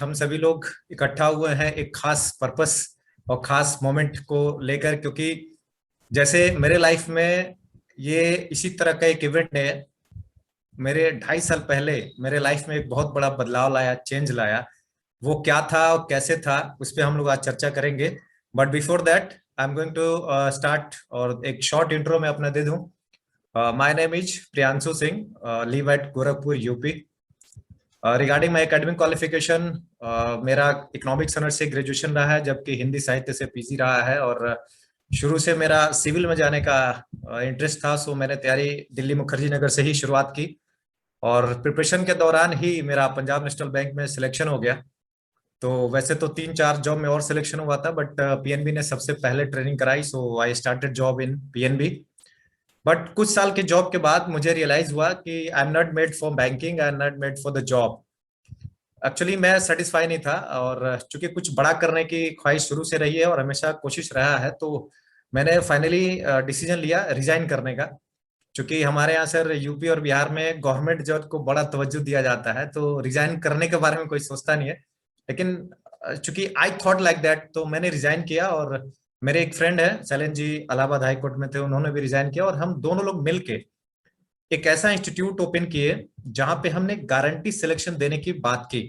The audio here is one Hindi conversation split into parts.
हम सभी लोग इकट्ठा हुए हैं एक खास पर्पस और खास मोमेंट को लेकर, क्योंकि जैसे मेरे लाइफ में ये इसी तरह का एक इवेंट है। मेरे 2.5 साल पहले मेरे लाइफ में एक बहुत बड़ा बदलाव लाया, चेंज लाया। वो क्या था और कैसे था, उस पर हम लोग आज चर्चा करेंगे। But before that I am going to start, और एक शॉर्ट इंट्रो मैं अपना दे दूं। My name is Priyanshu Singh, live at Gorakhpur UP. Regarding my academic qualification, मेरा इकोनॉमिक्स ऑनर्स से ग्रेजुएशन रहा है, जबकि हिंदी साहित्य से पीजी रहा है। और शुरू से मेरा सिविल में जाने का इंटरेस्ट था, सो मैंने तैयारी दिल्ली मुखर्जी नगर से ही शुरुआत की। और प्रिपरेशन के दौरान ही मेरा पंजाब नेशनल बैंक में सिलेक्शन हो गया। तो वैसे तो 3-4 जॉब में और सिलेक्शन हुआ था, बट पीएनबी ने सबसे पहले ट्रेनिंग कराई, so I started job in PNB. But कुछ साल के जॉब के बाद मुझे रियलाइज हुआ कि I am not made for banking, I am not made for the job. Actually मैं सेटिस्फाई नहीं था, और चूंकि कुछ बड़ा करने की ख्वाहिश शुरू से रही है और हमेशा कोशिश रहा है, तो मैंने फाइनली डिसीजन लिया रिजाइन करने का। चूंकि हमारे यहाँ सर यूपी और बिहार में गवर्नमेंट जॉब को बड़ा तवज्जो दिया जाता है, तो रिजाइन करने के बारे में कोई सोचता नहीं है। लेकिन चूंकि आई थॉट लाइक दैट, तो मैंने रिजाइन किया। और मेरे एक फ्रेंड है शैलेंद्र जी, इलाहाबाद हाई कोर्ट में थे, उन्होंने भी रिजाइन किया, और हम दोनों लोग मिलके एक ऐसा इंस्टीट्यूट ओपन किए जहां पे हमने गारंटी सिलेक्शन देने की बात की।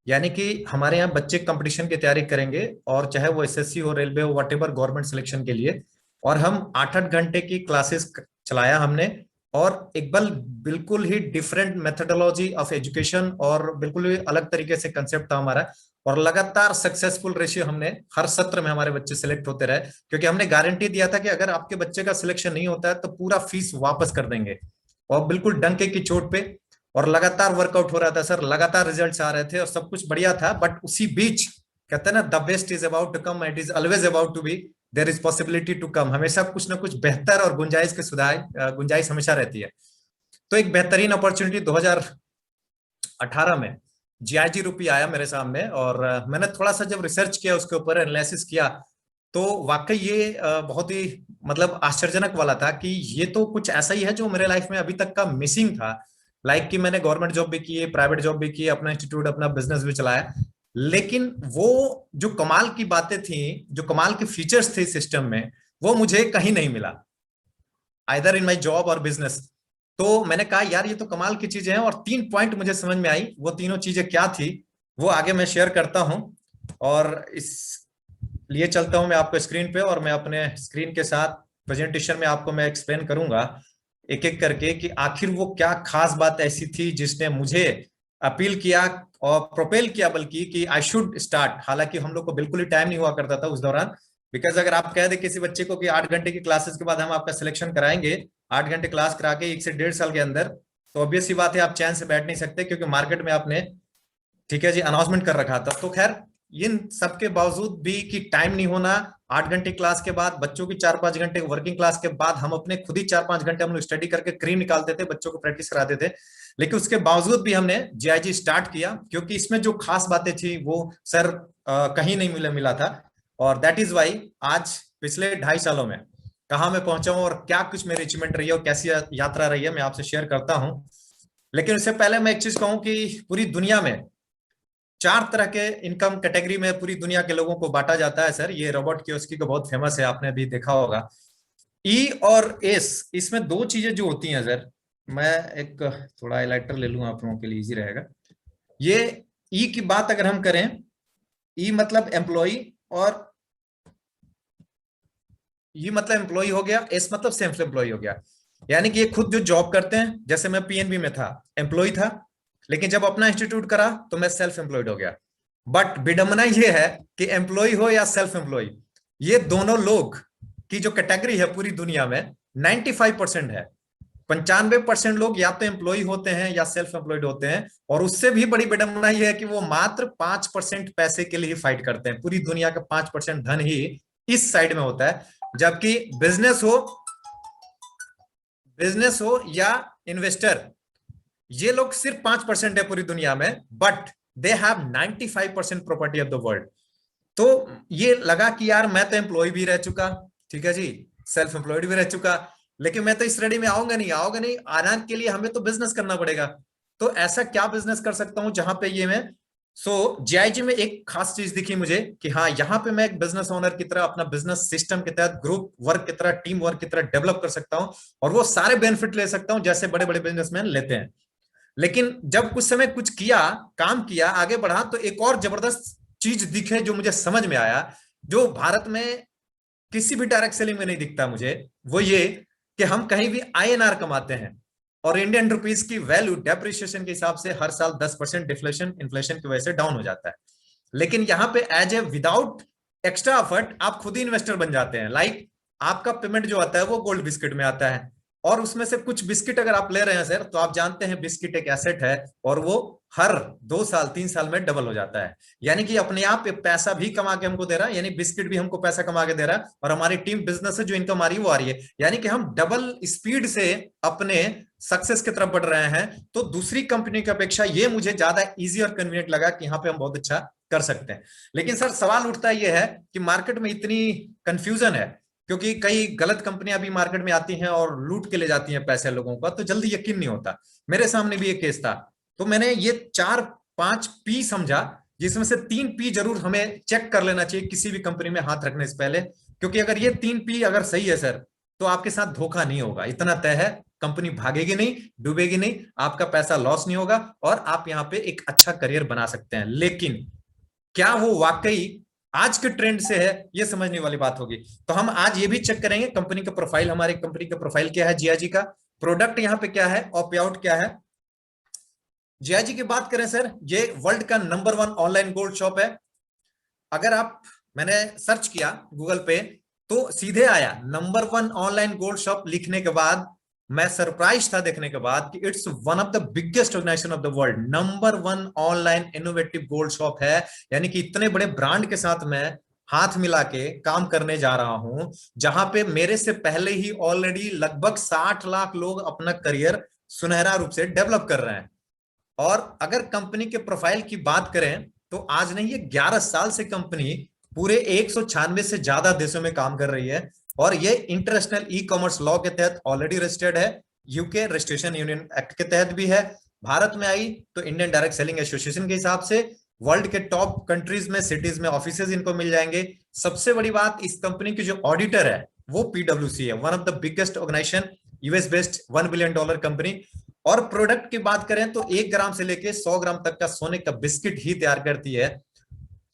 यानी कि हमारे यहाँ बच्चे कंपटीशन की तैयारी करेंगे, और चाहे वो एसएससी हो, रेलवे हो, वट एवर, गवर्नमेंट सिलेक्शन के लिए। और हम 8-8 घंटे की क्लासेस चलाया हमने। और एक बल बिल्कुल ही डिफरेंट मेथोडोलॉजी ऑफ एजुकेशन, और बिल्कुल ही अलग तरीके से कंसेप्ट था हमारा। और लगातार सक्सेसफुल रेशियो, हमने हर सत्र में हमारे बच्चे सिलेक्ट होते रहे, क्योंकि हमने गारंटी दिया था कि अगर आपके बच्चे का सिलेक्शन नहीं होता है तो पूरा फीस वापस कर देंगे। और बिल्कुल डंके की चोट पे। और लगातार वर्कआउट हो रहा था सर, लगातार रिजल्ट्स आ रहे थे और सब कुछ बढ़िया था। बट उसी बीच कहते हैं ना, the best is about to come, it is always about to be, there is possibility to come. हमेशा कुछ ना कुछ बेहतर और गुंजाइश के सुधार, गुंजाइश हमेशा रहती है। तो एक बेहतरीन अपॉर्चुनिटी 2018 में जीआईजी रूपी आया मेरे सामने। और मैंने थोड़ा सा जब रिसर्च किया, उसके ऊपर एनालिसिस किया, तो वाकई ये बहुत ही मतलब आश्चर्यजनक वाला था कि ये तो कुछ ऐसा ही है जो मेरे लाइफ में अभी तक का मिसिंग था। लाइक कि मैंने गवर्नमेंट जॉब भी की, प्राइवेट जॉब भी की, अपना इंस्टीट्यूट, अपना बिजनेस भी चलाया। लेकिन वो जो कमाल की बातें थी, जो कमाल के फीचर्स थे सिस्टम में, वो मुझे कहीं नहीं मिला, आइदर इन माई जॉब और बिजनेस। तो मैंने कहा यार, ये तो कमाल की चीजें हैं। और 3 पॉइंट मुझे समझ में आई। वो तीनों चीजें क्या थी, वो आगे मैं शेयर करता हूं। और इस लिए चलता हूं मैं आपको स्क्रीन पे, और मैं अपने स्क्रीन के साथ प्रेजेंटेशन में आपको मैं एक्सप्लेन करूंगा एक एक करके कि आखिर वो क्या खास बात ऐसी थी जिसने मुझे अपील किया और प्रोपेल किया, बल्कि कि आई शुड स्टार्ट। हालांकि हम लोग को बिल्कुल ही टाइम नहीं हुआ करता था उस दौरान। बिकॉज अगर आप कह दे किसी बच्चे को कि 8 घंटे की क्लासेस के बाद हम आपका सिलेक्शन कराएंगे, 8 घंटे क्लास करा के 1 से 1.5 साल के अंदर, तो ऑब्वियस सी बात है आप चैन से बैठ नहीं सकते, क्योंकि मार्केट में आपने, ठीक है जी, अनाउंसमेंट कर रखा था। तो खैर, इन सबके बावजूद भी कि टाइम नहीं होना, 8 घंटे क्लास के बाद, बच्चों की 4-5 घंटे वर्किंग क्लास के बाद, हम अपने खुद ही 4-5 घंटे हम लोग स्टडी करके क्रीम निकालते थे, बच्चों को प्रैक्टिस कराते थे। लेकिन उसके बावजूद भी हमने जीआईजी स्टार्ट किया, क्योंकि इसमें जो खास बातें थी वो सर कहीं नहीं मिला था। और दैट इज वाई आज पिछले 2.5 सालों में कहा मैं पहुंचा हूं, और क्या कुछ मेरी अचीवमेंट रही है और कैसी यात्रा रही है, मैं आपसे शेयर करता हूं। लेकिन उससे पहले मैं एक चीज कहूं कि पूरी दुनिया में 4 तरह के इनकम कैटेगरी में पूरी दुनिया के लोगों को बांटा जाता है सर। ये रॉबर्ट कियोस्की का बहुत फेमस है, आपने भी देखा होगा। ई और एस, इसमें 2 चीजें जो होती हैं सर। मैं एक थोड़ा हाइलाइटर ले लूं आप लोगों के लिए, इजी रहेगा। ये ई की बात अगर हम करें, ई मतलब एम्प्लॉय, और ई मतलब एम्प्लॉय हो गया, एस मतलब सेल्फ एम्प्लॉय हो गया। यानी कि ये खुद जो जॉब करते हैं, जैसे मैं पीएनबी में था, एम्प्लॉय था। लेकिन जब अपना इंस्टीट्यूट करा तो मैं सेल्फ एम्प्लॉयड हो गया। बट विडंबना ये है कि एम्प्लॉय हो या सेल्फ एम्प्लॉय, ये दोनों लोग की जो कैटेगरी है पूरी दुनिया में 95% है। 95% लोग या तो एम्प्लॉय होते हैं या सेल्फ एम्प्लॉयड होते हैं। और उससे भी बड़ी विडंबना यह है कि वो मात्र 5% पैसे के लिए फाइट करते हैं। पूरी दुनिया का 5% धन ही इस साइड में होता है। जबकि बिजनेस हो या इन्वेस्टर, ये लोग सिर्फ 5% है पूरी दुनिया में, but they have 95% property of the world. तो ये लगा कि यार, मैं तो एम्प्लॉय भी रह चुका, ठीक है जी, सेल्फ एम्प्लॉयड भी रह चुका, लेकिन मैं तो इस श्रेणी में आऊंगा नहीं, आने के लिए हमें तो बिजनेस करना पड़ेगा। तो ऐसा क्या बिजनेस कर सकता हूं जहां पे ये मैं जीआईजी में एक खास चीज दिखी मुझे कि हाँ, यहाँ पे मैं एक बिजनेस ओनर की तरह अपना बिजनेस सिस्टम के तहत ग्रुप वर्क की तरह, टीम वर्क की तरह डेवलप कर सकता हूँ और वो सारे बेनिफिट ले सकता हूँ जैसे बड़े बड़े बिजनेसमैन लेते हैं। लेकिन जब कुछ समय कुछ किया, काम किया, आगे बढ़ा, तो एक और जबरदस्त चीज दिखे जो मुझे समझ में आया, जो भारत में किसी भी डायरेक्ट सेलिंग में नहीं दिखता मुझे। वो ये कि हम कहीं भी आईएनआर कमाते हैं और इंडियन रुपीस की वैल्यू डेप्रिसिएशन के हिसाब से हर साल 10% डिफ्लेशन इन्फ्लेशन की वजह से डाउन हो जाता है। लेकिन यहां पे as a without extra effort आप खुद ही इन्वेस्टर बन जाते हैं। लाइक आपका पेमेंट जो आता है वो गोल्ड बिस्किट में आता है, और उसमें से कुछ बिस्किट अगर आप ले रहे हैं सर, तो आप जानते हैं बिस्किट एक एसेट है और वो हर 2 साल 3 साल में डबल हो जाता है। यानी कि अपने आप पैसा भी कमा के हमको दे रहा है, यानी बिस्किट भी हमको पैसा कमा के दे रहा है, और हमारी टीम बिजनेस से जो इनकम आ रही है वो आ रही है। यानी कि हम डबल स्पीड से अपने सक्सेस की तरफ बढ़ रहे हैं। तो दूसरी कंपनी की अपेक्षा ये मुझे ज्यादा इजी और कन्वीनियंट लगा कि यहाँ पे हम बहुत अच्छा कर सकते हैं। लेकिन सर सवाल उठता है ये है कि मार्केट में इतनी कंफ्यूजन है, क्योंकि कई गलत कंपनियां भी मार्केट में आती हैं और लूट के ले जाती हैं पैसे लोगों का, तो जल्दी यकीन नहीं होता। मेरे सामने भी एक केस था, तो मैंने ये 4-5 पी समझा, जिसमें से 3 पी जरूर हमें चेक कर लेना चाहिए किसी भी कंपनी में हाथ रखने से पहले। क्योंकि अगर ये 3 पी अगर सही है सर, तो आपके साथ धोखा नहीं होगा, इतना तय है। कंपनी भागेगी नहीं, डूबेगी नहीं, आपका पैसा लॉस नहीं होगा, और आप यहाँ पे एक अच्छा करियर बना सकते हैं। लेकिन क्या वो वाकई आज के ट्रेंड से है, ये समझने वाली बात होगी। तो हम आज ये भी चेक करेंगे कंपनी का प्रोफाइल, हमारी कंपनी का प्रोफाइल क्या है, जीआईजी का प्रोडक्ट यहाँ पे क्या है और पे आउट क्या है। जीआईजी की बात करें सर, ये वर्ल्ड का नंबर 1 ऑनलाइन गोल्ड शॉप है। अगर आप, मैंने सर्च किया गूगल पे, तो सीधे आया नंबर 1 ऑनलाइन गोल्ड शॉप लिखने के बाद मैं सरप्राइज था देखने के बाद कि it's one of the biggest organization of the world, number 1 online innovative gold shop है। यानी कि इतने बड़े ब्रांड के साथ मैं हाथ मिला के काम करने जा रहा हूं, जहां पे मेरे से पहले ही ऑलरेडी लगभग 60 लाख लोग अपना करियर सुनहरा रूप से डेवलप कर रहे हैं। और अगर कंपनी के प्रोफाइल की बात करें, तो आज नहीं, ये 11 साल से कंपनी पूरे 196 से ज्यादा देशों में काम कर रही है, और ये इंटरनेशनल ई कॉमर्स लॉ के तहत ऑलरेडी रजिस्टर्ड है, यूके रजिस्ट्रेशन यूनियन एक्ट के तहत भी है। भारत में आई तो इंडियन डायरेक्ट सेलिंग एसोसिएशन के हिसाब से वर्ल्ड के टॉप कंट्रीज में, सिटीज में ऑफिसेज इनको मिल जाएंगे। सबसे बड़ी बात, इस कंपनी की जो ऑडिटर है वो पीडब्ल्यूसी है, one of the biggest organization, US based $1 billion company. और प्रोडक्ट की बात करें तो 1 ग्राम से लेके 100 ग्राम तक का सोने का बिस्किट ही तैयार करती है।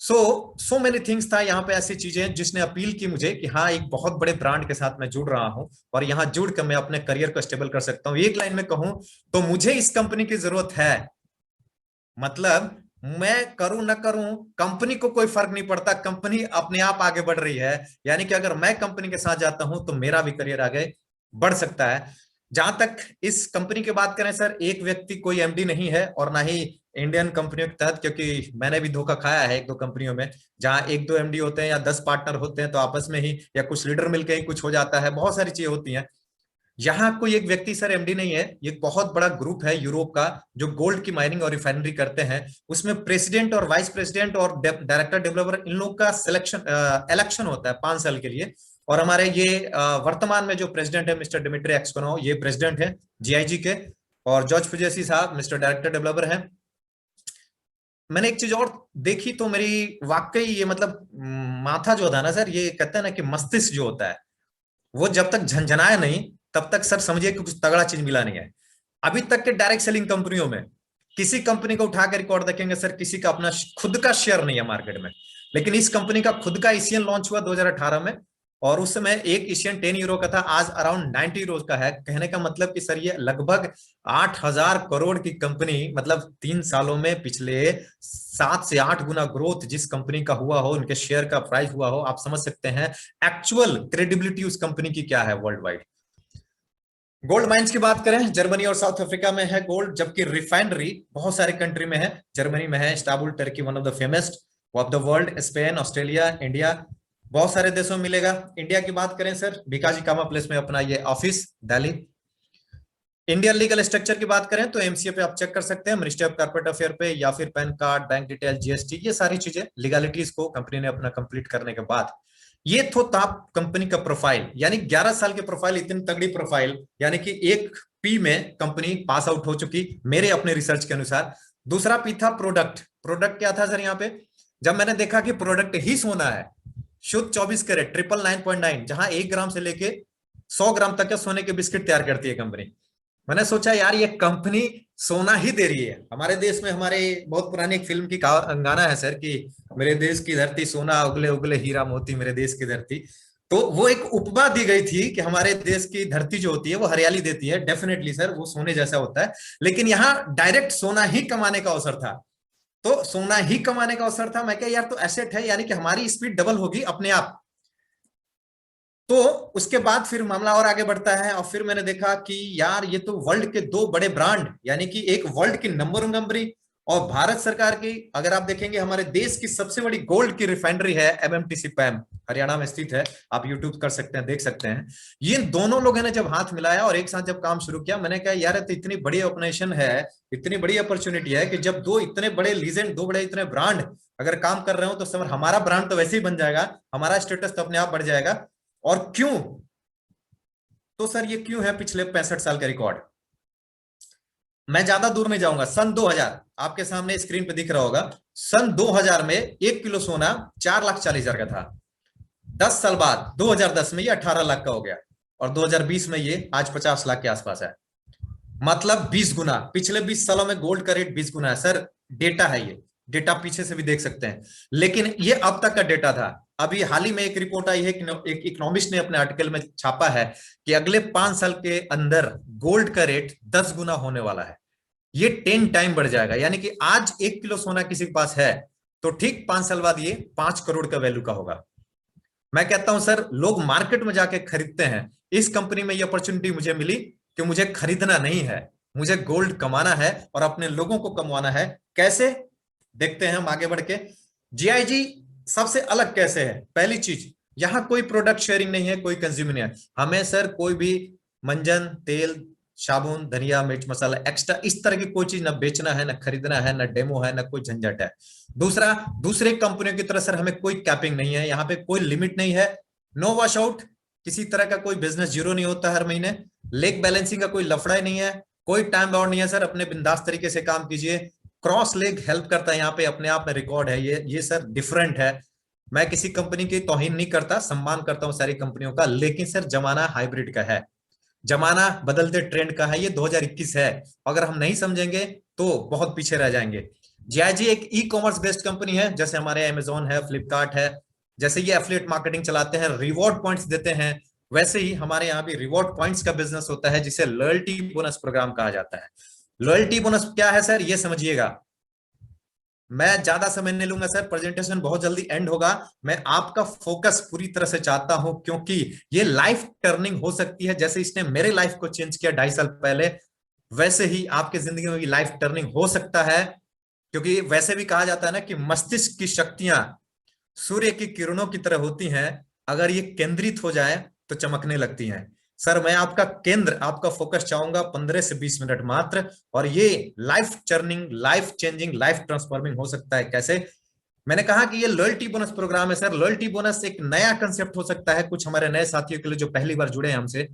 सो मेनी थिंग्स था यहाँ पे, ऐसी चीजें जिसने अपील की मुझे कि हाँ, एक बहुत बड़े ब्रांड के साथ मैं जुड़ रहा हूँ और यहाँ जुड़ कर मैं अपने करियर को स्टेबल कर सकता हूँ। एक लाइन में कहूं तो मुझे इस कंपनी की जरूरत है। मतलब मैं करूं ना करूं, कंपनी को कोई फर्क नहीं पड़ता, कंपनी अपने आप आगे बढ़ रही है। यानी कि अगर मैं कंपनी के साथ जाता हूं तो मेरा भी करियर आगे बढ़ सकता है। जहां तक इस कंपनी की बात करें सर, एक व्यक्ति कोई एमडी नहीं है, और ना ही इंडियन कंपनियों के तहत, क्योंकि मैंने भी धोखा खाया है 1-2 कंपनियों में, जहां 1-2 एमडी होते हैं या 10 पार्टनर होते हैं, तो आपस में ही या कुछ लीडर मिलकर ही कुछ हो जाता है, बहुत सारी चीजें होती हैं। यहाँ कोई एक व्यक्ति सर एमडी नहीं है, ये बहुत बड़ा ग्रुप है यूरोप का जो गोल्ड की माइनिंग और रिफाइनरी करते हैं। उसमें प्रेसिडेंट और वाइस प्रेसिडेंट और डायरेक्टर डेवलपर, इन लोग का सिलेक्शन इलेक्शन होता है 5 साल के लिए। और हमारे ये वर्तमान में जो प्रेसिडेंट है मिस्टर डिमिट्री एक्सकोनोव, ये प्रेसिडेंट है जीआईजी के, और जॉर्ज पुजेसी साहब मिस्टर डायरेक्टर डेवलपर हैं। मैंने एक चीज और देखी तो मेरी वाकई ये मतलब माथा जो था ना सर, ये कहते हैं ना कि मस्तिष्क जो होता है वो जब तक झंझनाया नहीं, तब तक सर समझिए कि कुछ तगड़ा चीज मिला नहीं है। अभी तक के डायरेक्ट सेलिंग कंपनियों में किसी कंपनी को उठाकर रिकॉर्ड देखेंगे सर, किसी का अपना खुद का शेयर नहीं है मार्केट में। लेकिन इस कंपनी का खुद का एशियन लॉन्च हुआ 2018 में, और उस समय एक एशियन 10 यूरो का था, आज अराउंड 90 यूरो का है। कहने का मतलब कि सर ये लगभग 8,000 करोड़ की कंपनी, मतलब 3 सालों में पिछले 7 से 8 गुना ग्रोथ जिस कंपनी का हुआ हो, उनके शेयर का प्राइस हुआ हो, आप समझ सकते हैं एक्चुअल क्रेडिबिलिटी उस कंपनी की क्या है वर्ल्ड वाइड। गोल्ड माइंस की बात करें, जर्मनी और साउथ अफ्रीका में है गोल्ड, जबकि रिफाइनरी बहुत सारे कंट्री में है। जर्मनी में है Istanbul, Turkey one of the famous of the world, Spain, Australia, India, बहुत सारे देशों में मिलेगा। इंडिया की बात करें सर, भिकाजी कामा प्लेस में अपना ये office Delhi. Indian legal structure की बात करें तो एमसीए पे आप चेक कर सकते हैं, मिनिस्ट्री ऑफ कॉर्पोरेट अफेयर पे, या फिर pan card, bank detail, GST, ये सारी चीजें लीगलिटीज को कंपनी ने अपना कंप्लीट करने के बाद। ये तो था कंपनी का प्रोफाइल, यानी 11 साल के प्रोफाइल, इतनी तगड़ी प्रोफाइल, यानी कि 1 पी में कंपनी पास आउट हो चुकी मेरे अपने रिसर्च के अनुसार। दूसरा पी था प्रोडक्ट। प्रोडक्ट क्या था सर यहाँ पे? जब मैंने देखा कि प्रोडक्ट ही सोना है, शुद्ध 24 कैरेट 999.9, जहां 1 ग्राम से लेके 100 ग्राम तक के सोने के बिस्किट तैयार करती है कंपनी, मैंने सोचा यार ये कंपनी सोना ही दे रही है। हमारे देश में, हमारे बहुत पुरानी एक फिल्म की गाना है सर कि मेरे देश की धरती सोना, उगले उगले हीरा मोती मेरे देश की धरती। तो वो एक उपमा दी गई थी कि हमारे देश की धरती जो होती है वो हरियाली देती है। डेफिनेटली सर वो सोने जैसा होता है, लेकिन यहाँ डायरेक्ट सोना ही कमाने का अवसर था। तो सोना ही कमाने का अवसर था। मैं क्या यार, तो एसेट है, यानी कि हमारी स्पीड डबल होगी अपने आप। तो उसके बाद फिर मामला और आगे बढ़ता है, और फिर मैंने देखा कि यार ये तो वर्ल्ड के दो बड़े ब्रांड, यानी कि एक वर्ल्ड की नंबर 1 कंपनी और भारत सरकार की, अगर आप देखेंगे हमारे देश की सबसे बड़ी गोल्ड की रिफाइनरी है एमएमटीसी पैम, हरियाणा में स्थित है। आप यूट्यूब कर सकते हैं, देख सकते हैं। ये दोनों लोगों ने जब हाथ मिलाया और एक साथ जब काम शुरू किया, मैंने कहा यार तो इतनी बड़ी ऑपरेशन है, इतनी बड़ी अपॉर्चुनिटी है कि जब दो इतने बड़े लीजेंड, दो बड़े इतने ब्रांड अगर काम कर रहे हो तो समझ हमारा ब्रांड तो वैसे ही बन जाएगा, हमारा स्टेटस तो अपने आप बढ़ जाएगा। और क्यों? तो सर ये क्यों है पिछले 65 साल का रिकॉर्ड। मैं ज्यादा दूर नहीं जाऊंगा, सन 2000 आपके सामने स्क्रीन पे दिख रहा होगा। सन 2000 में 1 किलो सोना 4,40,000 का था। 10 साल बाद 2010 में ये 18 लाख का हो गया, और 2020 में ये आज 50 लाख के आसपास है। मतलब 20 गुना। पिछले 20 सालों में गोल्ड का रेट 20 गुना है सर। डेटा है ये, डेटा पीछे से भी देख सकते हैं। लेकिन ये अब तक का डेटा था। अभी हाल ही में एक रिपोर्ट आई है कि एक इकोनॉमिस्ट ने अपने आर्टिकल में छापा है कि अगले 5 साल के अंदर गोल्ड का रेट 10 गुना होने वाला है। ये 10 टाइम बढ़ जाएगा, यानी कि आज 1 किलो सोना किसी के पास है तो ठीक 5 साल बाद ये 5 करोड़ का वैल्यू का होगा। मैं कहता हूं सर, लोग मार्केट में जाके खरीदते हैं। इस कंपनी में ये अपॉर्चुनिटी मुझे मिली कि मुझे खरीदना नहीं है, मुझे गोल्ड कमाना है और अपने लोगों को कमवाना है। कैसे? देखते हैं हम आगे बढ़ के। जीआईजी सबसे अलग कैसे है? पहली चीज, यहां कोई प्रोडक्ट शेयरिंग नहीं है, कोई कंज्यूमर नहीं है। हमें सर कोई भी मंजन, तेल, साबुन, धनिया, मिर्च मसाला एक्स्ट्रा इस तरह की कोई चीज ना बेचना है, ना खरीदना है, ना डेमो है, ना कोई झंझट है। दूसरा, दूसरे कंपनियों की तरह सर हमें कोई कैपिंग नहीं है, यहाँ पे कोई लिमिट नहीं है। नो वॉश आउट, किसी तरह का कोई बिजनेस जीरो नहीं होता हर महीने। लेग बैलेंसिंग का कोई लफड़ा ही नहीं है, कोई टाइम बाउंड नहीं है सर, अपने बिंदास तरीके से काम कीजिए। क्रॉस लेग हेल्प करता है, यहाँ पे अपने आप में रिकॉर्ड है ये सर डिफरेंट है। मैं किसी कंपनी की तौहीन नहीं करता, सम्मान करता हूँ सारी कंपनियों का, लेकिन सर जमाना हाइब्रिड का है, जमाना बदलते ट्रेंड का है, ये 2021 है। अगर हम नहीं समझेंगे तो बहुत पीछे रह जाएंगे। जीआईजी एक ई कॉमर्स बेस्ड कंपनी है, जैसे हमारे अमेजोन है, फ्लिपकार्ट है। जैसे ये एफिलिएट मार्केटिंग चलाते हैं, रिवॉर्ड पॉइंट्स देते हैं, वैसे ही हमारे यहाँ भी रिवॉर्ड पॉइंट्स का बिजनेस होता है, जिसे लॉयल्टी बोनस प्रोग्राम कहा जाता है। लॉयल्टी बोनस क्या है सर, ये समझिएगा। मैं ज्यादा समय नहीं लूंगा सर, प्रेजेंटेशन बहुत जल्दी एंड होगा। मैं आपका फोकस पूरी तरह से चाहता हूं, क्योंकि ये लाइफ टर्निंग हो सकती है। जैसे इसने मेरे लाइफ को चेंज किया 2.5 साल पहले, वैसे ही आपकी जिंदगी में भी लाइफ टर्निंग हो सकता है। क्योंकि वैसे भी कहा जाता है ना कि मस्तिष्क की शक्तियां सूर्य की किरणों की तरह होती हैं, अगर ये केंद्रित हो जाए तो चमकने लगती हैं। सर मैं आपका केंद्र, आपका फोकस चाहूंगा 15 से 20 मिनट मात्र, और ये life turning, life changing, life transforming हो सकता है। कैसे? मैंने कहा कि ये लॉयल्टी बोनस प्रोग्राम है सर। लॉयल्टी बोनस एक नया कंसेप्ट हो सकता है कुछ हमारे नए साथियों के लिए जो पहली बार जुड़े हैं हमसे।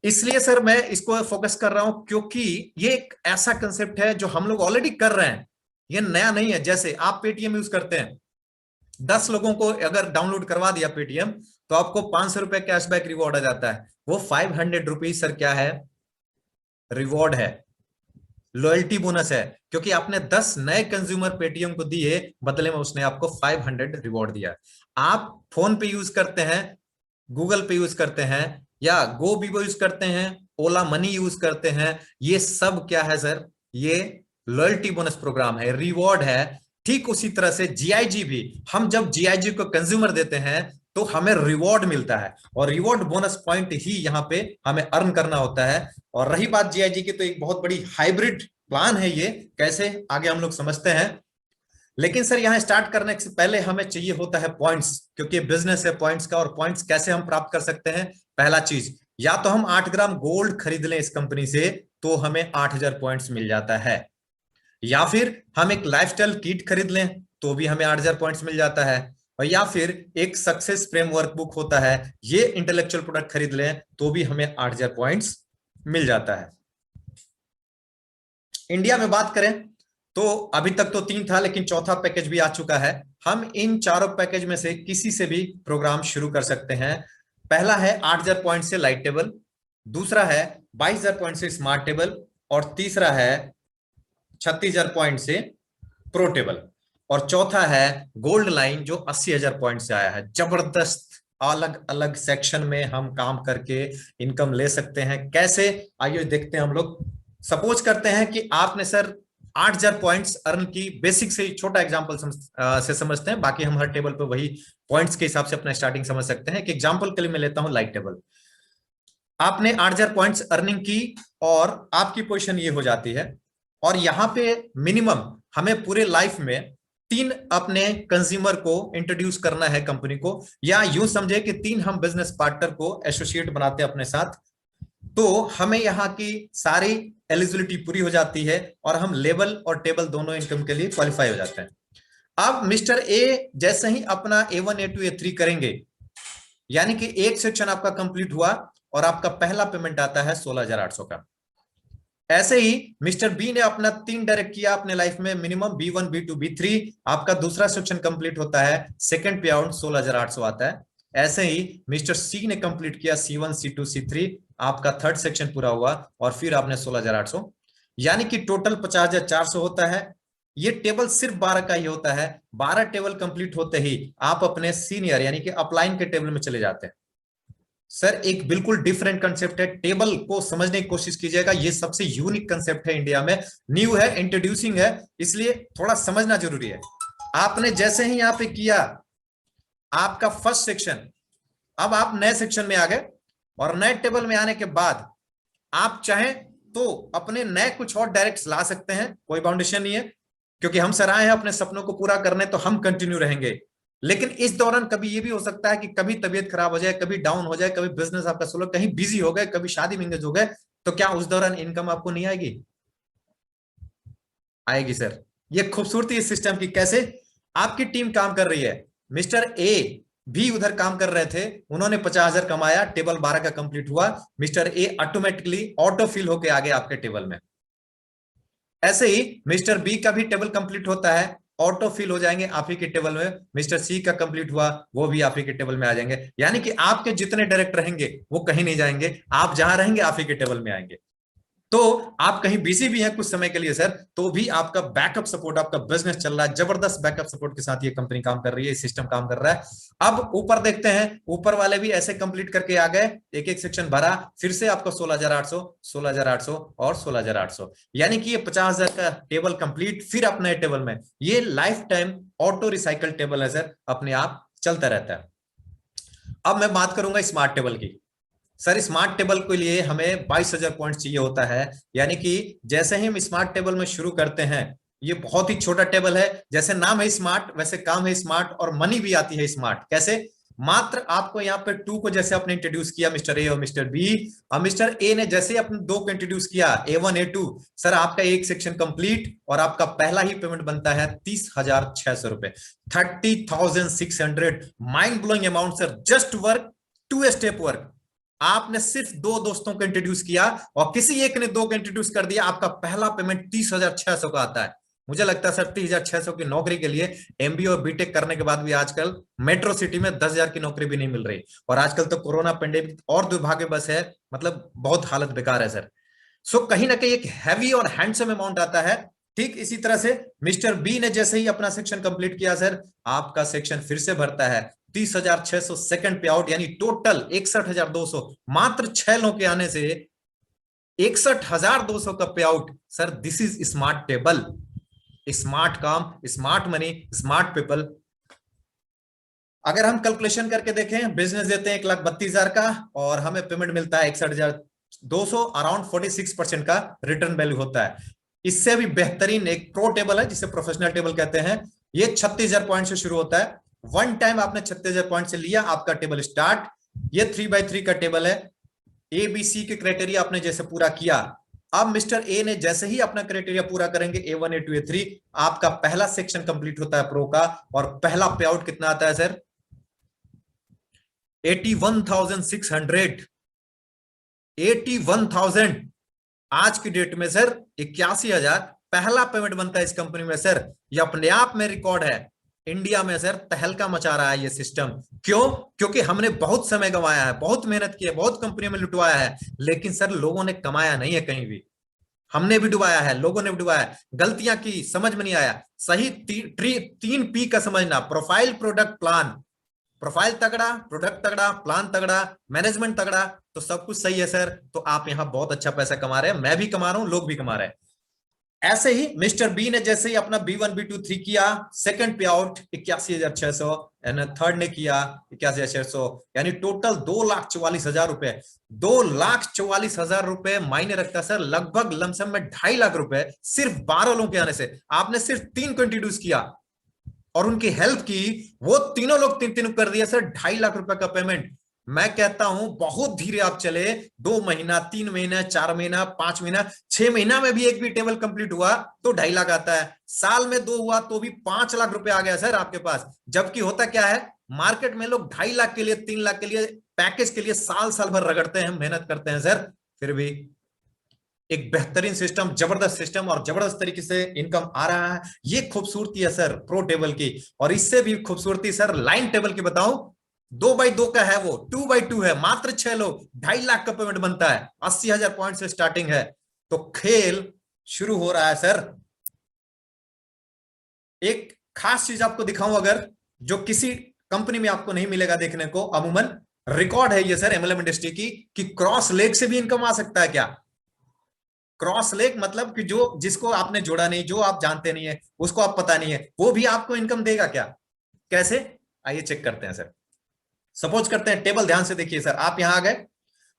इसलिए सर मैं इसको फोकस कर रहा हूं, क्योंकि ये एक ऐसा कंसेप्ट है जो हम लोग ऑलरेडी कर रहे हैं, ये नया नहीं है। जैसे आप पेटीएम यूज करते हैं, 10 लोगों को अगर डाउनलोड करवा दिया पेटीएम, तो आपको 500 रुपए कैशबैक रिवॉर्ड आ जाता है। वो 500 रुपीज सर क्या है? रिवॉर्ड है, लॉयल्टी बोनस है। क्योंकि आपने 10 नए कंज्यूमर पेटीएम को दिए, बदले में उसने आपको 500 रिवॉर्ड दिया। आप फोन पे यूज करते हैं, गूगल पे यूज करते हैं, या गो बीबो यूज करते हैं, ओला मनी यूज करते हैं, ये सब क्या है सर? ये लॉयल्टी बोनस प्रोग्राम है, रिवॉर्ड है। ठीक उसी तरह से जीआईजी भी, हम जब जीआईजी को कंज्यूमर देते हैं तो हमें रिवॉर्ड मिलता है, और रिवॉर्ड बोनस पॉइंट ही यहाँ पे हमें अर्न करना होता है। और रही बात जीआईजी की, तो एक बहुत बड़ी हाइब्रिड प्लान है ये, कैसे आगे हम लोग समझते हैं। लेकिन सर यहाँ स्टार्ट करने से पहले हमें चाहिए होता है पॉइंट्स, क्योंकि बिजनेस है पॉइंट्स का। और पॉइंट्स कैसे हम प्राप्त कर सकते हैं? पहला चीज, या तो हम 8 ग्राम गोल्ड खरीद लें इस कंपनी से, तो हमें 8,000 पॉइंट्स मिल जाता है। या फिर हम एक लाइफस्टाइल किट खरीद लें तो भी हमें 8,000 पॉइंट्स मिल जाता है। और या फिर एक सक्सेस फ्रेमवर्क बुक होता है, ये इंटेलेक्चुअल प्रोडक्ट खरीद लें तो भी हमें 8,000 पॉइंट्स मिल जाता है। इंडिया में बात करें तो अभी तक तो 3 था, लेकिन चौथा पैकेज भी आ चुका है। हम इन चारों पैकेज में से किसी से भी प्रोग्राम शुरू कर सकते हैं। पहला है 8,000 पॉइंट से लाइट टेबल, दूसरा है 22,000 पॉइंट से स्मार्ट टेबल, और तीसरा है 36,000 पॉइंट से प्रो टेबल, और चौथा है गोल्ड लाइन जो 80,000 पॉइंट से आया है। जबरदस्त अलग अलग सेक्शन में हम काम करके इनकम ले सकते हैं। कैसे, आइए देखते हैं हम लोग। सपोज करते हैं कि आपने सर 8,000 पॉइंट्स अर्न की। बेसिक से छोटा एग्जांपल से समझते हैं, बाकी हम हर टेबल पे वही पॉइंट्स के हिसाब से अपना स्टार्टिंग समझ सकते हैं। एक एग्जांपल के लिए मैं लेता हूं लाइट टेबल। आपने 8,000 पॉइंट्स अर्निंग की और आपकी पोजीशन ये हो जाती है, और यहां पे मिनिमम हमें पूरे लाइफ में 3 अपने कंज्यूमर को इंट्रोड्यूस करना है कंपनी को, या यूं समझे कि 3 हम बिजनेस पार्टनर को एसोसिएट बनाते हैं अपने साथ। तो हमें यहाँ की सारी एलिजिबिलिटी पूरी हो जाती है और हम लेवल और टेबल दोनों इनकम के लिए क्वालिफाई हो जाते हैं। अब मिस्टर ए जैसे ही अपना A1 A2 A3 करेंगे, यानी कि एक सेक्शन आपका कंप्लीट हुआ और आपका पहला पेमेंट आता है 16,800 का। ऐसे ही मिस्टर बी ने अपना 3 डायरेक्ट किया अपने लाइफ में, मिनिमम B1 B2 B3, आपका दूसरा सेक्शन कंप्लीट होता है, सेकंड पे आउट 16,800 आता है। ऐसे ही मिस्टर सी ने कंप्लीट किया C1 C2 C3, आपका थर्ड सेक्शन पूरा हुआ और फिर आपने 16,800, यानी कि टोटल 50,400 होता है। ये टेबल सिर्फ 12 का ही होता है। 12 टेबल कंप्लीट होते ही आप अपने सीनियर यानी कि अपलाइन के टेबल में चले जाते हैं। सर एक बिल्कुल डिफरेंट कंसेप्ट है, टेबल को समझने की कोशिश कीजिएगा। ये सबसे यूनिक कंसेप्ट है, इंडिया में न्यू है, इंट्रोड्यूसिंग है, इसलिए थोड़ा समझना जरूरी है। आपने जैसे ही यहां पे किया आपका फर्स्ट सेक्शन, अब आप नए सेक्शन में आ गए, और नए टेबल में आने के बाद आप चाहें तो अपने नए कुछ और डायरेक्ट ला सकते हैं, कोई बाउंडेशन नहीं है, क्योंकि हम सर आए हैं अपने सपनों को पूरा करने, तो हम कंटिन्यू रहेंगे। लेकिन इस दौरान कभी ये भी हो सकता है कि कभी तबीयत खराब हो जाए, कभी डाउन हो जाए, कभी बिजनेस आपका स्लो, कहीं बिजी हो गए, कभी शादी में एंगेज हो गए, तो क्या उस दौरान इनकम आपको नहीं आएगी? आएगी सर। ये खूबसूरती इस सिस्टम की। कैसे? आपकी टीम काम कर रही है, मिस्टर ए भी उधर काम कर रहे थे, उन्होंने 50,000 कमाया, टेबल 12 का कंप्लीट हुआ, mister A automatically auto fill होके आ गया आपके टेबल में। ऐसे ही मिस्टर बी का भी टेबल कंप्लीट होता है, ऑटो फिल हो जाएंगे आप ही के टेबल में। मिस्टर सी का कंप्लीट हुआ, वो भी आप ही के टेबल में आ जाएंगे। यानी कि आपके जितने डायरेक्ट रहेंगे वो कहीं नहीं जाएंगे, आप जहां रहेंगे आप ही के टेबल में आएंगे। तो आप कहीं बिजी भी हैं कुछ समय के लिए सर, तो भी आपका बैकअप सपोर्ट, आपका बिजनेस चल रहा है, जबरदस्त बैकअप सपोर्ट के साथ ये कंपनी काम कर रही है, सिस्टम काम कर रहा है। अब ऊपर देखते हैं, ऊपर वाले भी ऐसे कंप्लीट करके आ गए, एक एक सेक्शन भरा, फिर से आपको 16,800, 16,800 और 16,800, यानी कि ये 50,000 का टेबल कंप्लीट। फिर आप नए टेबल में, ये life time auto recycle table है सर, अपने आप चलता रहता है। अब मैं बात करूंगा स्मार्ट टेबल की। सर स्मार्ट टेबल के लिए हमें 22,000 पॉइंट चाहिए होता है, यानी कि जैसे ही हम स्मार्ट टेबल में शुरू करते हैं, ये बहुत ही छोटा टेबल है, जैसे नाम है स्मार्ट वैसे काम है स्मार्ट, और मनी भी आती है स्मार्ट। कैसे? मात्र आपको यहाँ पे 2 को जैसे आपने इंट्रोड्यूस किया मिस्टर ए और मिस्टर बी, और मिस्टर ए ने जैसे अपने 2 को इंट्रोड्यूस किया A1 A2, सर आपका एक सेक्शन कंप्लीट और आपका पहला ही पेमेंट बनता है 30,600 रुपए, 30,600। Mind blowing amount sir, just work, 2 step work. आपने सिर्फ 2 दोस्तों को इंट्रोड्यूस किया और किसी एक ने 2 को इंट्रोड्यूस कर दिया, आपका पहला पेमेंट 30,600 का आता है। मुझे लगता है सर 30,600 की नौकरी के लिए एमबीए और बीटेक करने के बाद भी आजकल मेट्रो सिटी में 10,000 की नौकरी भी नहीं मिल रही, और आजकल तो कोरोना पेंडेमिक और दुर्भाग्य बस है, मतलब बहुत हालत बेकार है सर। सो कहीं ना कहीं एक हैवी और हैंडसम अमाउंट आता है। ठीक इसी तरह से मिस्टर बी ने जैसे ही अपना सेक्शन कंप्लीट किया सर, आपका सेक्शन फिर से भरता है 30,600 सेकंड पे आउट, यानी टोटल 61,200। मात्र 6 लोगों के आने से 61,200 का पे out sir. This is smart table, smart काम, स्मार्ट मनी, स्मार्ट पीपल। अगर हम कैलकुलेशन करके देखें, बिजनेस देते हैं 1,32,000 का और हमें पेमेंट मिलता है 61,200, अराउंड 46% का रिटर्न वैल्यू होता है। इससे भी बेहतरीन एक प्रो टेबल है जिसे प्रोफेशनल टेबल कहते हैं। ये 36,000 पॉइंट से शुरू होता है। वन टाइम आपने 36,000 पॉइंट से लिया, आपका टेबल स्टार्ट। ये 3x3 का टेबल है। ए बी सी के क्राइटेरिया आपने जैसे पूरा किया, अब मिस्टर ए ने जैसे ही अपना क्राइटेरिया पूरा करेंगे A1 A2 A3, आपका पहला सेक्शन कंप्लीट होता है प्रो का, और पहला पे आउट कितना आता है सर? 81,600। 81,000 आज की डेट में सर 81,000 पहला पेमेंट बनता है इस कंपनी में सर। ये अपने आप में रिकॉर्ड है। इंडिया में सर तहलका मचा रहा है ये सिस्टम। क्यों? क्योंकि हमने बहुत समय गंवाया है, बहुत मेहनत की है, बहुत कंपनियों में लुटवाया है, लेकिन सर लोगों ने कमाया नहीं है कहीं भी। हमने भी डुबाया है, लोगों ने भी डुबाया है, गलतियां की, समझ में नहीं आया। सही 3P का समझना, प्रोफाइल, प्रोडक्ट, प्लान। प्रोफाइल तगड़ा, प्रोडक्ट तगड़ा, प्लान तगड़ा, मैनेजमेंट तगड़ा, तो सब कुछ सही है सर। तो आप यहां बहुत अच्छा पैसा कमा रहे हैं, मैं भी कमा रहा हूं, लोग भी कमा रहे हैं। ऐसे ही मिस्टर बी ने जैसे ही अपना B1 B2 3 किया, सेकंड पे आउट 81,600, एंड थर्ड ने किया 81,600, यानी टोटल 2,44,000 रुपए। 2,44,000 रुपए मायने रखता है सर, लगभग लमसम में 2.5 लाख रुपए सिर्फ 12 लोगों के आने से। आपने सिर्फ 3 को इंट्रोड्यूस किया और उनकी हेल्प की, वो तीनों लोग 3 3 कर दिया सर, 2.5 लाख रुपए का पेमेंट। मैं कहता हूं बहुत धीरे आप चले, 2 महीना, 3 महीना, 4 महीना, 5 महीना, 6 महीना में भी एक भी टेबल कंप्लीट हुआ तो 2.5 लाख आता है। साल में 2 हुआ तो भी 5 लाख रुपए आ गया सर आपके पास। जबकि होता क्या है, मार्केट में लोग 2.5 लाख के लिए, 3 लाख के लिए, पैकेज के लिए साल साल भर रगड़ते हैं, मेहनत करते हैं सर। फिर भी एक बेहतरीन सिस्टम, जबरदस्त सिस्टम और जबरदस्त तरीके से इनकम आ रहा है। ये खूबसूरती है सर प्रो टेबल की। और इससे भी खूबसूरती सर लाइन टेबल की बताऊं, 2x2 का है, वो 2x2 है, मात्र 6 लोग, 2.5 लाख का पेमेंट बनता है, 80,000 पॉइंट से स्टार्टिंग है। तो खेल शुरू हो रहा है सर। एक खास चीज आपको दिखाऊं अगर, जो किसी कंपनी में आपको नहीं मिलेगा देखने को अमूमन, रिकॉर्ड है ये सर एमएलएम इंडस्ट्री की, कि क्रॉस लेग से भी इनकम आ सकता है क्या। क्रॉस लेग मतलब कि जो, जिसको आपने जोड़ा नहीं, जो आप जानते नहीं है, उसको आप पता नहीं है, वो भी आपको इनकम देगा क्या। कैसे, आइए चेक करते हैं सर। सपोज करते हैं, टेबल ध्यान से देखिए सर, आप यहां आ गए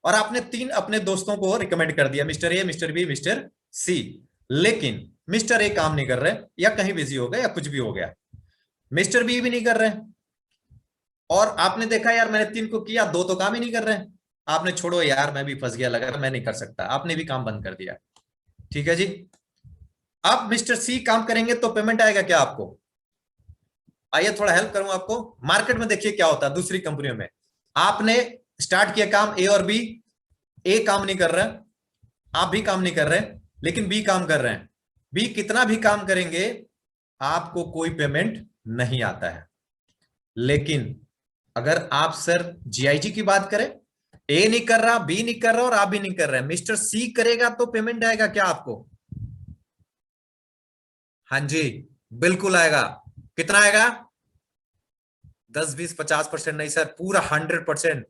और आपने 3 अपने दोस्तों को रिकमेंड कर दिया, mister A, mister B, mister C. लेकिन मिस्टर ए काम नहीं कर रहे, या कहीं बिजी हो गए, या कुछ भी हो गया, मिस्टर बी भी नहीं कर रहे, और आपने देखा यार मैंने 3 को किया, 2 तो काम ही नहीं कर रहे। आपने छोड़ो यार मैं भी फंस गया, लगा मैं नहीं कर सकता, आपने भी काम बंद कर दिया। ठीक है जी। अब मिस्टर सी काम करेंगे तो पेमेंट आएगा क्या आपको। आइए थोड़ा हेल्प करूं आपको। मार्केट में देखिए क्या होता है दूसरी कंपनियों में। आपने स्टार्ट किया काम, ए और बी, ए काम नहीं कर रहे, आप भी काम नहीं कर रहे, लेकिन बी काम कर रहे हैं। बी कितना भी काम करेंगे आपको कोई पेमेंट नहीं आता है। लेकिन अगर आप सर जीआईजी की बात करें, ए नहीं कर रहा, बी नहीं कर रहा और आप भी नहीं कर रहे, मिस्टर सी करेगा तो पेमेंट आएगा क्या आपको। हाँ जी, बिल्कुल आएगा। कितना आएगा, 10 20 50% नहीं सर, पूरा 100%।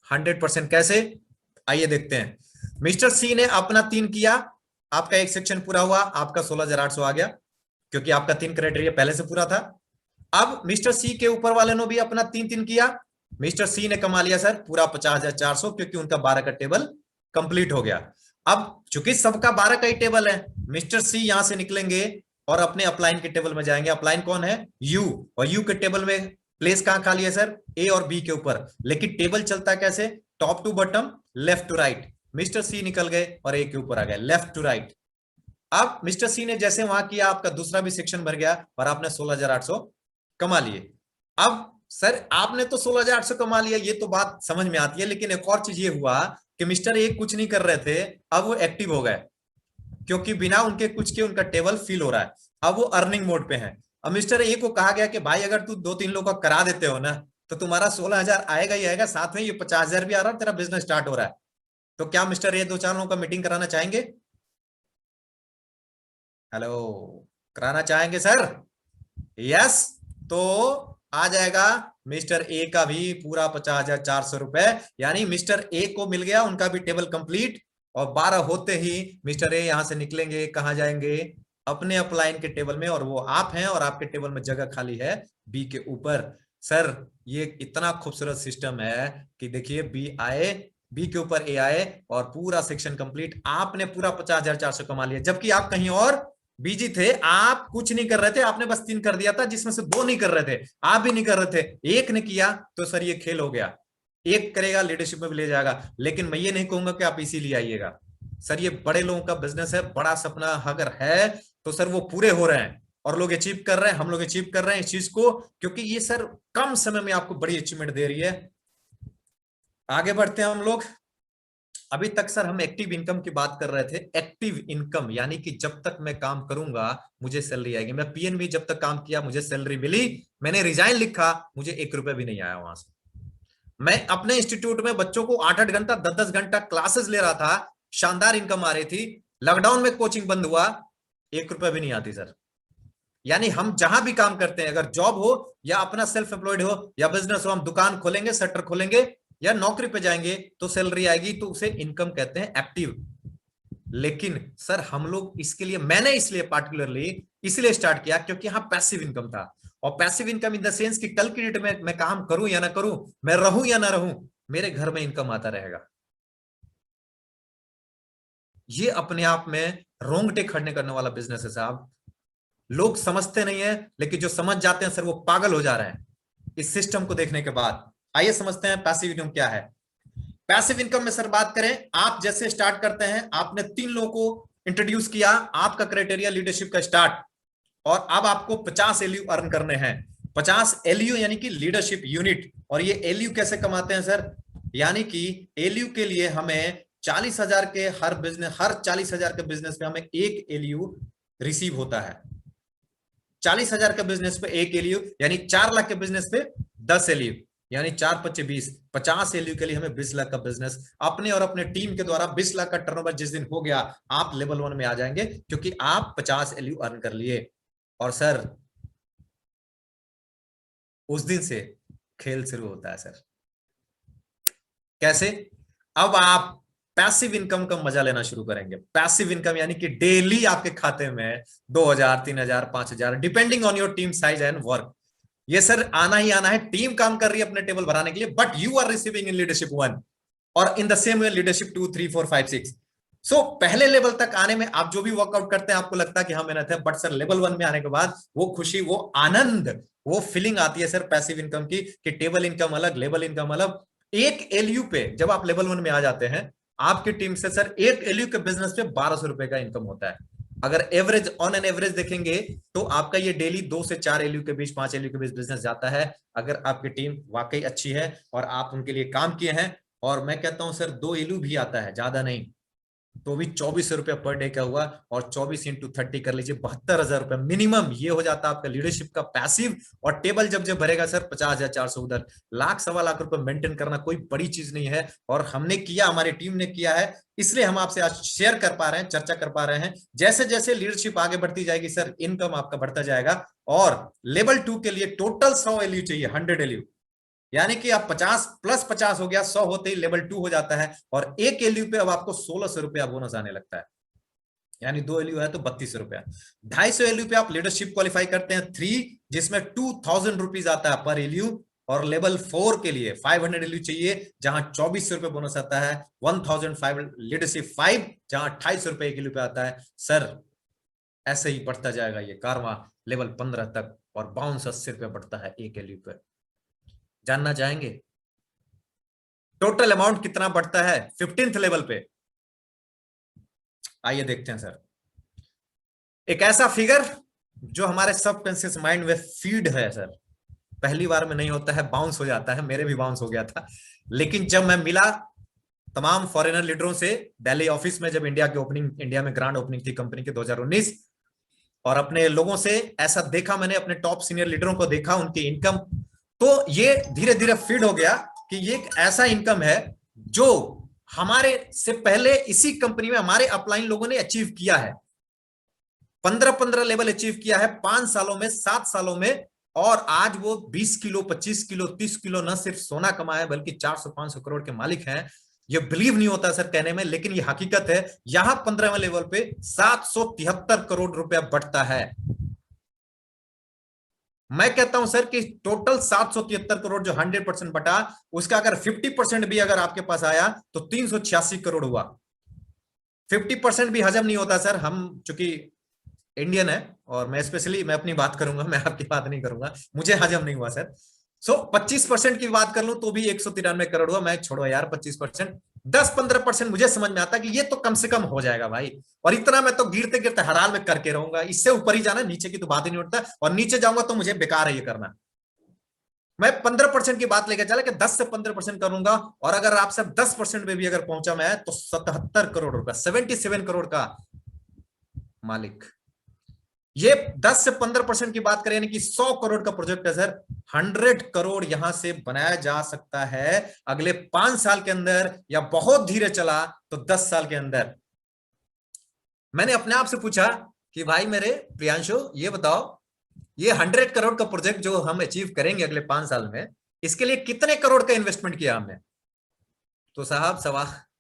100% कैसे, आइए देखते हैं। मिस्टर सी ने अपना 3 किया, आपका एक सेक्शन पूरा हुआ, आपका 16,800 आ गया, क्योंकि आपका 3 क्राइटेरिया पहले से पूरा था। अब मिस्टर सी के ऊपर वाले ने भी अपना 3 3 किया, मिस्टर सी ने कमा लिया सर पूरा 50,400, क्योंकि उनका 12 का टेबल कंप्लीट हो गया। अब चूंकि सबका 12 का ही टेबल है, मिस्टर सी यहां से निकलेंगे और अपने अपलाइन के टेबल में जाएंगे। अपलाइन कौन है, यू, और यू के टेबल में प्लेस कहां खाली है सर, ए और बी के ऊपर। लेकिन टेबल चलता है कैसे, top to bottom, left to right. Mister C निकल गए और ए के ऊपर आ गए, लेफ्ट टू राइट। अब मिस्टर सी ने जैसे वहां किया, आपका दूसरा भी सेक्शन भर गया और आपने 16,800 कमा लिए। अब सर आपने तो 16,800 कमा लिया, ये तो बात समझ में आती है, लेकिन एक और चीज ये हुआ कि मिस्टर ए कुछ नहीं कर रहे थे, अब वो एक्टिव हो गए, क्योंकि बिना उनके कुछ के उनका टेबल फिल हो रहा है। अब वो अर्निंग मोड पे है। अब मिस्टर ए को कहा गया कि भाई अगर तू 2 3 लोग का करा देते हो ना, तो तुम्हारा 16,000 आएगा ही आएगा, साथ में ये 50,000 भी आ रहा है, तेरा बिजनेस स्टार्ट हो रहा है। तो क्या मिस्टर ए 2 4 लोगों का मीटिंग कराना चाहेंगे। हेलो, कराना चाहेंगे सर। यस। तो आ जाएगा मिस्टर ए का भी पूरा 50,400 रुपए, यानी मिस्टर ए को मिल गया उनका भी टेबल कंप्लीट। और 12 होते ही मिस्टर ए यहां से निकलेंगे, कहां जाएंगे, अपने अपलाइन के टेबल में, और वो आप हैं और आपके टेबल में जगह खाली है बी के ऊपर। सर ये इतना खूबसूरत सिस्टम है कि देखिए, बी आए, बी के ऊपर ए आए और पूरा सेक्शन कंप्लीट, आपने पूरा 50,400 कमा लिया। जबकि आप कहीं और बिजी थे, आप कुछ नहीं कर रहे थे, आपने बस 3 कर दिया था, जिसमें से 2 नहीं कर रहे थे, आप भी नहीं कर रहे थे, एक ने किया। तो सर ये खेल हो गया, एक करेगा लीडरशिप में भी ले जाएगा। लेकिन मैं ये नहीं कहूंगा कि आप इसीलिए आइएगा सर, ये बड़े लोगों का बिजनेस है, बड़ा सपना अगर है तो सर वो पूरे हो रहे हैं, और लोग अचीव कर रहे हैं, हम लोग अचीव कर रहे हैं इस चीज को, क्योंकि ये सर कम समय में आपको बड़ी अचीवमेंट दे रही है। आगे बढ़ते हैं हम लोग। अभी तक सर हम एक्टिव इनकम की बात कर रहे थे। एक्टिव इनकम यानी कि जब तक मैं काम करूंगा मुझे सैलरी आएगी। मैं पीएनबी जब तक काम किया मुझे सैलरी मिली, मैंने रिजाइन लिखा, मुझे 1 रुपया भी नहीं आया वहां से। मैं अपने इंस्टीट्यूट में बच्चों को 8-8 घंटा 10-10 घंटा क्लासेस ले रहा था, शानदार इनकम आ रही थी। लॉकडाउन में कोचिंग बंद हुआ, 1 रुपया भी नहीं आती सर। यानी हम जहां भी काम करते हैं, अगर जॉब हो या अपना सेल्फ एम्प्लॉयड हो या बिजनेस हो, हम दुकान खोलेंगे, शटर खोलेंगे या नौकरी पे जाएंगे तो सैलरी आएगी, तो उसे इनकम कहते हैं, एक्टिव। लेकिन सर हम लोग इसके लिए, मैंने इसलिए पार्टिकुलरली इसलिए स्टार्ट किया क्योंकि यहाँ पैसिव इनकम था। और passive income in the sense कि कल की डेट में मैं काम करूं या ना करूं, मैं रहूं या ना रहूं, मेरे घर में इनकम आता रहेगा। ये अपने आप में रोंगटे खड़े करने वाला बिजनेस है साहब। लोग समझते नहीं है, लेकिन जो समझ जाते हैं सर वो पागल हो जा रहे हैं इस सिस्टम को देखने के बाद। आइए समझते हैं पैसिव इनकम क्या है। पैसिव इनकम में सर बात करें, आप जैसे स्टार्ट करते हैं, आपने 3 लोगों को इंट्रोड्यूस किया, आपका क्राइटेरिया लीडरशिप का स्टार्ट, और अब आपको 50 एलयू अर्न करने हैं। 50 एलयू यानी कि लीडरशिप यूनिट। और ये एलयू कैसे कमाते हैं सर? यानी कि एलयू के लिए हमें 40,000 के हर 40,000 के बिजनेस पे हमें 1 एलयू रिसीव होता है। 40,000 के बिजनेस पे 1 एलयू, यानी 4 लाख के बिजनेस पे 10 एलयू, यानी 4-5-20, 50 एलयू के लिए हमें 20 लाख का बिजनेस अपने और अपने टीम के द्वारा 20 लाख का टर्नओवर जिस दिन हो गया, आप लेवल 1 में आ जाएंगे, क्योंकि आप 50 एलयू अर्न कर लिए। और सर उस दिन से खेल शुरू होता है सर। कैसे? अब आप पैसिव इनकम का मजा लेना शुरू करेंगे। पैसिव इनकम यानी कि डेली आपके खाते में 2,000, 3,000, 5,000, depending on your team size and work. ये सर आना ही आना है। टीम काम कर रही है अपने टेबल भराने के लिए, but you are receiving in leadership 1 और in the same way leadership 2, 3, 4, 5, 6। So पहले लेवल तक आने में आप जो भी वर्कआउट करते हैं आपको लगता है कि हाँ मेहनत है, बट सर लेवल 1 में आने के बाद वो खुशी, वो आनंद, वो फीलिंग आती है सर पैसिव इनकम की, कि टेबल इनकम अलग, लेवल इनकम अलग। 1 एलयू पे जब आप लेवल 1 में आ जाते हैं, आपकी टीम से सर 1 एलयू के बिजनेस पे 1,200 रुपए का इनकम होता है। अगर एवरेज, ऑन एन एवरेज देखेंगे तो आपका ये डेली 2 से 4 एलयू के बीच, 5 एलयू के बीच बिजनेस जाता है, अगर आपकी टीम वाकई अच्छी है और आप उनके लिए काम किए हैं। और मैं कहता हूं सर 2 एलयू भी आता है, ज्यादा नहीं, तो भी 2,400 रुपया पर डे का हुआ, और 24 × 30 कर लीजिए, 72,000 रुपया मिनिमम ये हो जाता है आपका लीडरशिप का पैसिव। और टेबल जब जब भरेगा सर 50,400 उधर, लाख 1.25 लाख रुपए मेंटेन करना कोई बड़ी चीज नहीं है। और हमने किया, हमारी टीम ने किया है, इसलिए हम आपसे आज शेयर कर पा रहे हैं, चर्चा कर पा रहे हैं। जैसे जैसे लीडरशिप आगे बढ़ती जाएगी सर, इनकम आपका बढ़ता जाएगा। और लेवल 2 के लिए टोटल 100 एलयू चाहिए, 100 एलयू, यानी कि आप 50 प्लस 50 हो गया, 100 होते ही लेवल 2 हो जाता है। और 1 एलयू पे अब आपको 1,600 रुपया बोनस आने लगता है, यानी 2 एलयू है तो 32 रुपया। 250 एलयू पे आप लीडरशिप क्वालिफाई करते हैं 3, जिसमें 2,000 रुपीज आता है पर एलयू। और लेवल 4 के लिए 500 एलयू चाहिए, जहां 2,400 रुपए बोनस आता है। 1,005 लीडरशिप 5, जहां 250 रुपए 1 एलयू पे आता है सर। ऐसे ही बढ़ता जाएगा ये कारवां लेवल 15 तक, और बाउंस 80 रुपया बढ़ता है 1 एलयू पे। जानना चाहेंगे टोटल अमाउंट कितना बढ़ता है 15th लेवल पे? आइए देखते हैं सर। एक ऐसा फिगर जो हमारे सबकॉन्शियस माइंड में फीड है सर, पहली बार में नहीं होता है, बाउंस हो जाता है, मेरे भी बाउंस हो गया था। लेकिन जब मैं मिला तमाम फॉरेनर लीडरों से दिल्ली ऑफिस में, जब इंडिया में ग्रांड ओपनिंग थी कंपनी के 2019, और अपने लोगों से ऐसा देखा, मैंने अपने टॉप सीनियर लीडरों को देखा, उनकी इनकम, तो ये धीरे धीरे फीड हो गया कि ये एक ऐसा इनकम है जो हमारे से पहले इसी कंपनी में हमारे अपलाइन लोगों ने अचीव किया है। 15-15 लेवल अचीव किया है 5 सालों में, 7 सालों में। और आज वो 20 किलो, 25 किलो, 30 किलो न सिर्फ सोना कमाए, बल्कि 400-500 करोड़ के मालिक हैं। ये बिलीव नहीं होता सर कहने में, लेकिन ये हकीकत है। यहां 15वें लेवल पे 773 करोड़ रुपया बढ़ता है। मैं कहता हूं सर कि टोटल 773 करोड़ जो 100% बटा, उसका अगर 50% भी अगर आपके पास आया तो 386 करोड़ हुआ। 50% भी हजम नहीं होता सर। हम चूंकि इंडियन है, और मैं अपनी बात करूंगा, मैं आपकी बात नहीं करूंगा, मुझे हजम नहीं हुआ सर। 25% की बात कर लूं तो भी 193 करोड़ हुआ। मैं छोड़ो यार 25%, 10-15% मुझे समझ में आता कि ये तो कम से कम हो जाएगा भाई। और इतना मैं तो गिरते गिरते हर हाल में करके रहूंगा, इससे ऊपर ही जाना, नीचे की तो बात ही नहीं उठता, और नीचे जाऊंगा तो मुझे बेकार है ये करना। मैं 15% की बात लेकर चला कि 10 से 15% करूंगा, और अगर आप सब 10% में भी अगर पहुंचा मैं, तो 77 करोड़ रुपया, 77 करोड़ का मालिक। ये 10 से 15% की बात करें, यानी कि 100 करोड़ का प्रोजेक्ट है सर। 100 करोड़ यहां से बनाया जा सकता है अगले 5 साल के अंदर, या बहुत धीरे चला तो 10 साल के अंदर। मैंने अपने आप से पूछा कि भाई मेरे प्रियांशु, ये बताओ, ये 100 करोड़ का प्रोजेक्ट जो हम अचीव करेंगे अगले 5 साल में, इसके लिए कितने करोड़ का इन्वेस्टमेंट किया हमने? तो साहब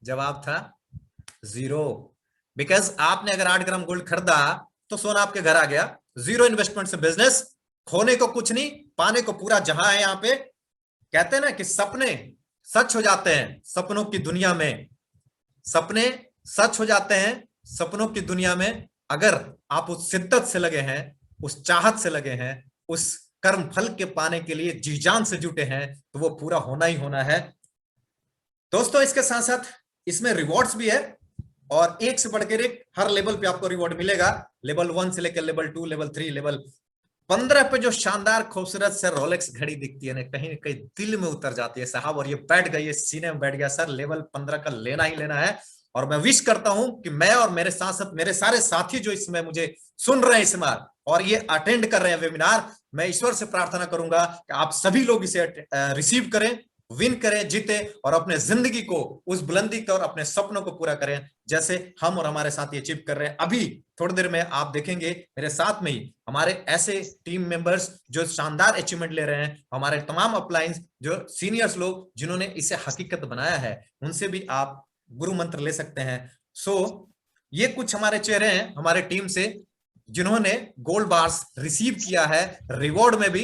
जवाब था 0। बिकॉज आपने अगर 8 ग्राम गोल्ड खरीदा तो सोना आपके घर आ गया। 0 इन्वेस्टमेंट से बिजनेस, खोने को कुछ नहीं, पाने को पूरा जहां है। यहां पे कहते हैं ना कि सपने सच हो जाते हैं सपनों की दुनिया में, सपने सच हो जाते हैं सपनों की दुनिया में, अगर आप उस शिद्दत से लगे हैं, उस चाहत से लगे हैं, उस कर्म फल के पाने के लिए जी जान से जुटे हैं, तो वो पूरा होना ही होना है। दोस्तों, इसके साथ साथ इसमें रिवॉर्ड्स भी है, और एक से बढ़कर एक हर लेवल पे आपको रिवॉर्ड मिलेगा। लेवल 1 से लेकर लेवल 2, लेवल 3, लेवल 15 पे जो शानदार खूबसूरत सर रोलेक्स घड़ी दिखती है ना कहीं दिल में उतर जाती है साहब, और ये बैठ गई है सीने में, बैठ गया सर, लेवल 15 का लेना ही लेना है। और मैं विश करता हूं कि मैं और मेरे साथ साथ मेरे सारे साथी जो इसमें मुझे सुन रहे हैं इस बार और ये अटेंड कर रहे हैं वेबिनार, मैं ईश्वर से प्रार्थना करूंगा कि आप सभी लोग इसे रिसीव करें, विन करें, जीते, और अपने जिंदगी को उस बुलंदी को और अपने सपनों को पूरा करें जैसे हम और हमारे साथी अचीव कर रहे हैं। अभी थोड़ी देर में आप देखेंगे मेरे साथ में ही हमारे ऐसे टीम मेंबर्स जो शानदार अचीवमेंट ले रहे हैं, हमारे तमाम अपलाइंस जो सीनियर्स लोग जिन्होंने इसे हकीकत बनाया है, उनसे भी आप गुरु मंत्र ले सकते हैं। ये कुछ हमारे चेहरे हैं हमारे टीम से जिन्होंने गोल्ड बार्स रिसीव किया है रिवॉर्ड में भी,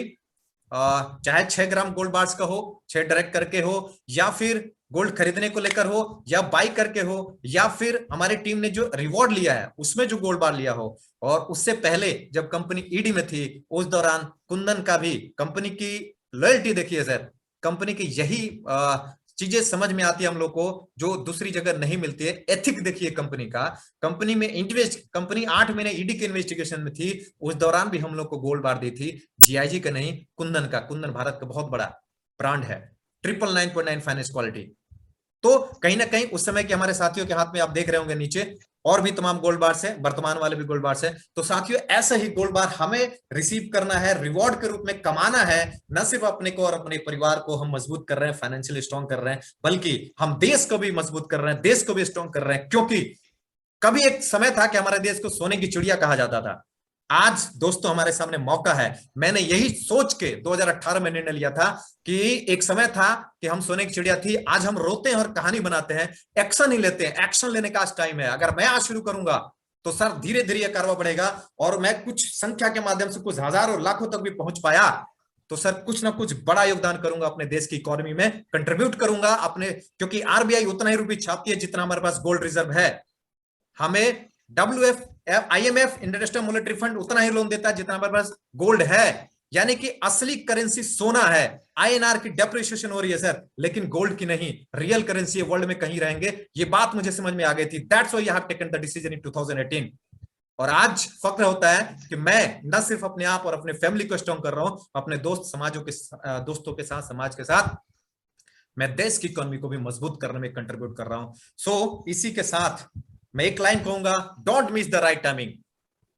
चाहे 6 ग्राम गोल्ड बार्स का हो, 6 डायरेक्ट करके हो, या फिर गोल्ड खरीदने को लेकर हो, या बाई करके हो, या फिर हमारी टीम ने जो रिवॉर्ड लिया है उसमें जो गोल्ड बार लिया हो। और उससे पहले जब कंपनी ईडी में थी उस दौरान कुंदन का भी, कंपनी की लॉयल्टी देखिए सर, कंपनी की यही चीजें समझ में आती है हम लोग को जो दूसरी जगह नहीं मिलती है। एथिक देखिए कंपनी का, कंपनी में कंपनी 8 महीने ईडी के इन्वेस्टिगेशन में थी, उस दौरान भी हम लोग को गोल्ड बार दी थी, जीआईजी का नहीं, कुंदन का। कुंदन भारत का बहुत बड़ा ब्रांड है, 999.9 फाइनेंस क्वालिटी। तो कहीं ना कहीं उस समय के हमारे साथियों के हाथ में आप देख रहे होंगे नीचे और भी तमाम गोल्ड बार्स है, वर्तमान वाले भी गोल्ड बार्स है। तो साथियों, ऐसा ही गोल्ड बार हमें रिसीव करना है, रिवॉर्ड के रूप में कमाना है। न सिर्फ अपने को और अपने परिवार को हम मजबूत कर रहे हैं, फाइनेंशियली स्ट्रॉन्ग कर रहे हैं, बल्कि हम देश को भी मजबूत कर रहे हैं, देश को भी स्ट्रॉन्ग कर रहे हैं। क्योंकि कभी एक समय था कि हमारे देश को सोने की चिड़िया कहा जाता था। आज दोस्तों हमारे सामने मौका है। मैंने यही सोच के 2018 में निर्णय लिया था कि एक समय था कि हम सोने की चिड़िया थी, आज हम रोते हैं और कहानी बनाते हैं, एक्शन ही लेते हैं। एक्शन लेने का आज टाइम है। अगर मैं आज शुरू करूंगा तो सर धीरे धीरे यह कारवा बढ़ेगा, और मैं कुछ संख्या के माध्यम से कुछ हजारों लाखों तक भी पहुंच पाया तो सर कुछ ना कुछ बड़ा योगदान करूंगा अपने देश की इकोनॉमी में, कंट्रीब्यूट करूंगा अपने, क्योंकि आरबीआई उतना ही रुपये छापती है जितना हमारे पास गोल्ड रिजर्व है। हमें IMF इंटरनेशनल मॉनेटरी फंड उतना ही लोन देता है जितना हमारे पास गोल्ड है। यानी कि असली करेंसी सोना है। INR की डेप्रिसिएशन हो रही है सर, लेकिन गोल्ड की नहीं। रियल करेंसी वर्ल्ड में कहीं रहेंगे, ये बात मुझे समझ में आ गई थी। That's why I have taken the decision in 2018। और आज फक्र होता है कि मैं न सिर्फ अपने आप और अपने फैमिली को स्ट्रॉन्ग कर रहा हूं, अपने दोस्तों के साथ, समाज के साथ मैं देश की इकोनॉमी को भी मजबूत करने में कंट्रीब्यूट कर रहा हूं। इसी के साथ मैं एक लाइन कहूंगा, don't miss the right timing.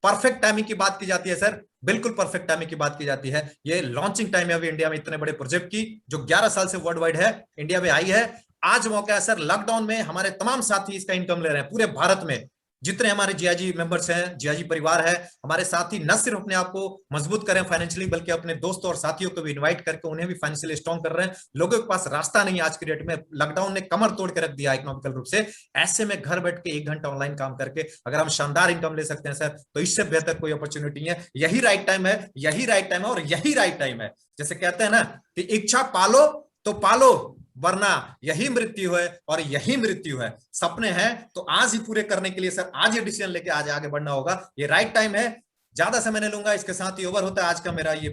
Perfect timing की बात की जाती है सर, बिल्कुल परफेक्ट टाइमिंग की बात की जाती है। ये लॉन्चिंग टाइम है अभी इंडिया में इतने बड़े प्रोजेक्ट की, जो 11 साल से वर्ल्ड वाइड है, इंडिया में आई है। आज मौका है सर। लॉकडाउन में हमारे तमाम साथी इसका इनकम ले रहे हैं पूरे भारत में। जितने हमारे जीआईजी मेंबर्स हैं, जीआईजी परिवार है, हमारे साथी न सिर्फ अपने आप को मजबूत करें फाइनेंशियली, बल्कि अपने दोस्तों और साथियों को भी इनवाइट करके उन्हें भी फाइनेंशियली स्ट्रॉन्ग कर रहे हैं। लोगों के पास रास्ता नहीं आज की डेट में, लॉकडाउन ने कमर तोड़ के रख दिया इकोनॉमिकल रूप से। ऐसे में घर बैठ के 1 घंटा ऑनलाइन काम करके अगर हम शानदार इनकम ले सकते हैं सर, तो इससे बेहतर कोई अपॉर्चुनिटी है। यही राइट टाइम है, यही राइट टाइम है, और यही राइट टाइम है। जैसे कहते हैं ना कि इच्छा पालो तो पालो, वरना यही मृत्यु है और यही मृत्यु है। सपने हैं तो आज ही पूरे करने के लिए सर आज ये डिसीजन लेके आज आगे बढ़ना होगा। ये राइट टाइम है। ज्यादा समय नहीं लूंगा, इसके साथ ही ओवर होता है आज का मेरा ये